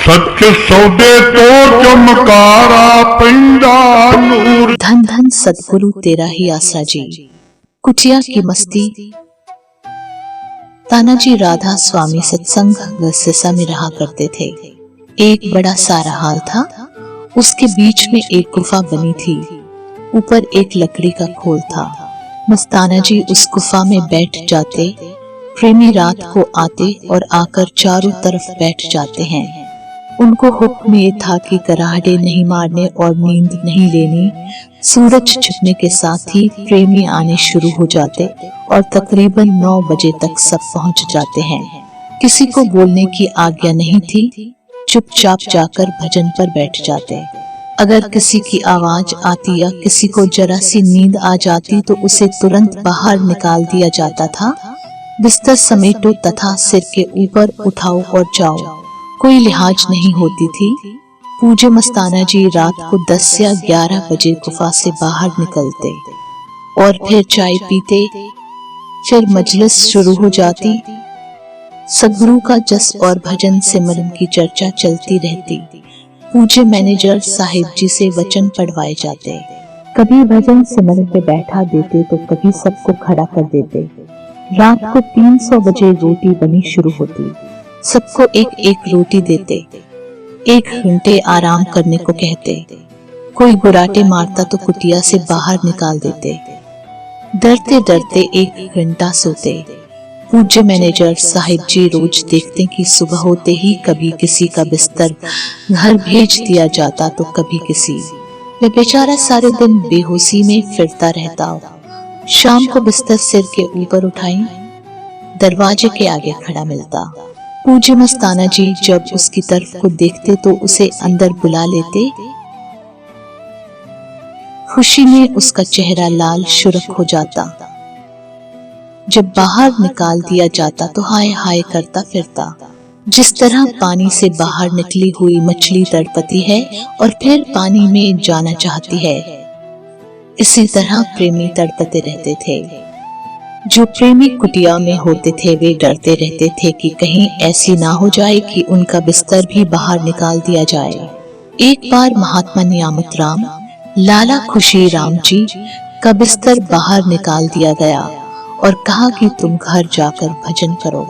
सच सौदे तो चमकारा पैंदा नूर। धन धन सतगुरु तेरा ही आसरा जी। कुटिया की मस्ती। तानाजी राधा स्वामी सत्संग सिरसा में रहा करते थे। एक बड़ा सारा हाल था। उसके बीच में एक गुफा बनी थी। ऊपर एक लकड़ी का खोल था। मस्ताना जी उस गुफा में बैठ जाते। प्रेमी रात को आते और आकर चारों तरफ बैठ जाते हैं। उनको हुक्म ये था कि कराहटे नहीं मारने और नींद नहीं लेनी। सूरज छिपने के साथ ही प्रेमी आने शुरू हो जाते और तकरीबन 9 बजे तक सब पहुंच जाते हैं। किसी को बोलने की आज्ञा नहीं थी। चुपचाप जाकर भजन पर बैठ जाते। अगर किसी की आवाज आती या किसी को जरा सी नींद आ जाती तो उसे तुरंत बाहर निकाल दिया जाता था। बिस्तर समेटो तथा सिर के ऊपर उठाओ और जाओ। कोई लिहाज नहीं होती थी। पूज्य मस्ताना जी रात को 10 या 11 बजे गुफा से बाहर निकलते और फिर चाय पीते। फिर मजलिस शुरू हो जाती। सदगुरु का जस और भजन सिमरन की चर्चा चलती रहती। पूज्य मैनेजर साहिब जी से वचन पढ़वाए जाते। कभी भजन सिमरन पे बैठा देते तो कभी सबको खड़ा कर देते। रात को 300 बजे रोटी बनी शुरू होती। सबको एक एक रोटी देते। 1 घंटे आराम करने को कहते। कोई गुराटे मारता तो कुटिया से बाहर निकाल देते। डरते डरते 1 घंटा सोते। पूज्य मैनेजर साहिब जी रोज देखते कि सुबह होते ही कभी किसी का बिस्तर घर भेज दिया जाता तो कभी किसी। वे बेचारा सारे दिन बेहोशी में फिरता रहता। शाम को बिस्तर सिर के ऊपर उठाई दरवाजे के आगे खड़ा मिलता। पूज्य मस्ताना जी जब उसकी तरफ को देखते तो उसे अंदर बुला लेते। खुशी में उसका चेहरा लाल शुरख हो जाता। जब बाहर निकाल दिया जाता तो हाय हाय करता फिरता। जिस तरह पानी से बाहर निकली हुई मछली तड़पती है और फिर पानी में जाना चाहती है, इसी तरह प्रेमी तड़पते रहते थे। जो प्रेमी कुटिया में होते थे वे डरते रहते थे कि कहीं ऐसी ना हो जाए कि उनका बिस्तर भी बाहर निकाल दिया जाए। एक बार महात्मा नियामत राम लाला खुशी राम जी का बिस्तर बाहर निकाल दिया गया और कहा कि तुम घर जाकर भजन करो।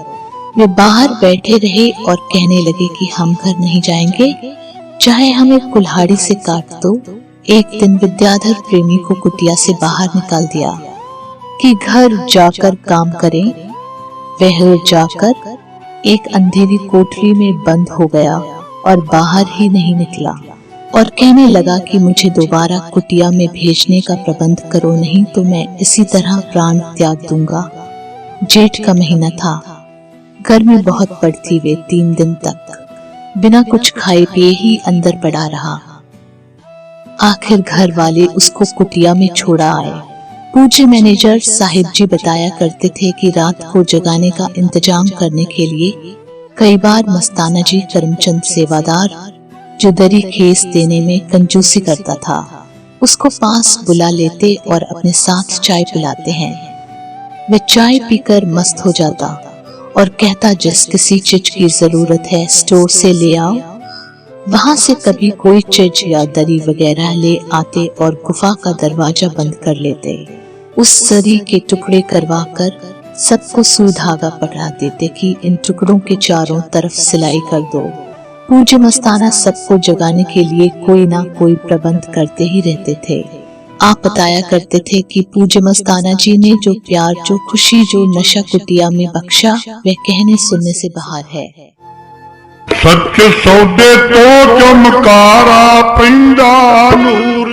वे बाहर बैठे रहे और कहने लगे कि हम घर नहीं जाएंगे, चाहे हमें कुल्हाड़ी से काट दो। एक दिन विद्याधर प्रेमी को कुटिया से बाहर निकाल दिया कि घर जाकर काम करें। वह जाकर एक अंधेरी कोठरी में बंद हो गया और बाहर ही नहीं निकला और कहने लगा कि मुझे दोबारा कुटिया में भेजने का प्रबंध करो, नहीं तो मैं इसी तरह प्राण त्याग दूंगा। जेठ का महीना था। गर्मी बहुत पड़ती। वे 3 दिन तक बिना कुछ खाए पिए ही अंदर पड़ा रहा। आखिर घर वाले उसको कुटिया में छोड़ा आए। पूज्य मैनेजर साहिब जी बताया करते थे कि रात को जगाने का इंतजाम करने के लिए कई बार मस्ताना जी करमचंद सेवादार जो दरी खेस देने में कंजूसी करता था, उसको पास बुला लेते और अपने साथ चाय पिलाते हैं। वह चाय पीकर मस्त हो जाता और कहता जिस किसी चीज की जरूरत है स्टोर से ले आओ। वहां से कभी कोई चीज या दरी वगैरह ले आते और गुफा का दरवाजा बंद कर लेते। उस जरी के टुकड़े करवाकर सबको सुई धागा पकड़ा देते कि इन टुकड़ों के चारों तरफ सिलाई कर दो। पूज्य मस्ताना सबको जगाने के लिए कोई ना कोई प्रबंध करते ही रहते थे। आप बताया करते थे कि पूज्य मस्ताना जी ने जो प्यार, जो खुशी, जो नशा कुटिया में बख्शा वह कहने सुनने से बाहर है। सच सौदे तो चमकारा पैंदा नूर।